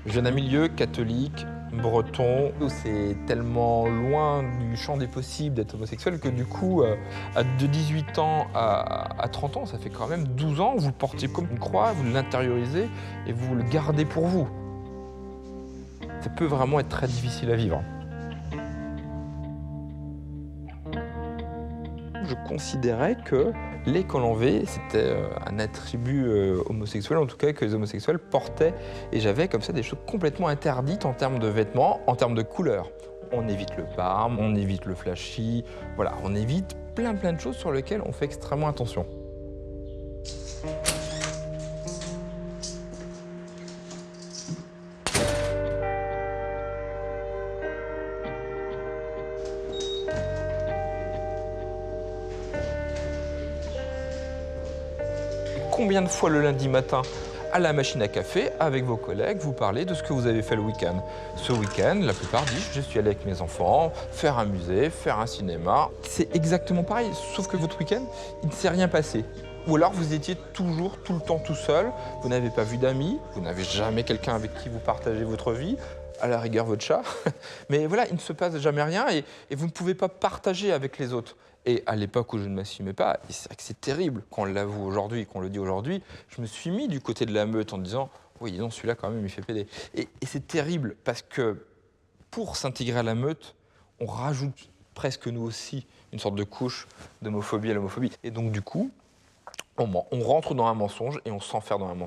Je viens d'un milieu catholique, breton, où c'est tellement loin du champ des possibles d'être homosexuel que du coup, de 18 ans à 30 ans, ça fait quand même 12 ans, vous le portez comme une croix, vous l'intériorisez et vous le gardez pour vous. Ça peut vraiment être très difficile à vivre. Je considérais que les col en V, c'était un attribut homosexuel, en tout cas que les homosexuels portaient. Et j'avais comme ça des choses complètement interdites en termes de vêtements, en termes de couleurs. On évite le parme, on évite le flashy, voilà, on évite plein de choses sur lesquelles on fait extrêmement attention. Combien de fois le lundi matin, à la machine à café, avec vos collègues, vous parlez de ce que vous avez fait le week-end? Ce week-end, la plupart disent, je suis allé avec mes enfants, faire un musée, faire un cinéma. C'est exactement pareil, sauf que votre week-end, il ne s'est rien passé. Ou alors vous étiez toujours, tout le temps tout seul, vous n'avez pas vu d'amis, vous n'avez jamais quelqu'un avec qui vous partagez votre vie, à la rigueur votre chat. Mais voilà, il ne se passe jamais rien et vous ne pouvez pas partager avec les autres. Et à l'époque où je ne m'assumais pas, et c'est vrai que c'est terrible quand on l'avoue aujourd'hui, qu'on le dit aujourd'hui, je me suis mis du côté de la meute en disant « Oui, non, celui-là quand même, il fait péder ». Et c'est terrible parce que pour s'intégrer à la meute, on rajoute presque nous aussi une sorte de couche d'homophobie à l'homophobie. Et donc du coup, on ment. On rentre dans un mensonge et on s'enferme dans un mensonge.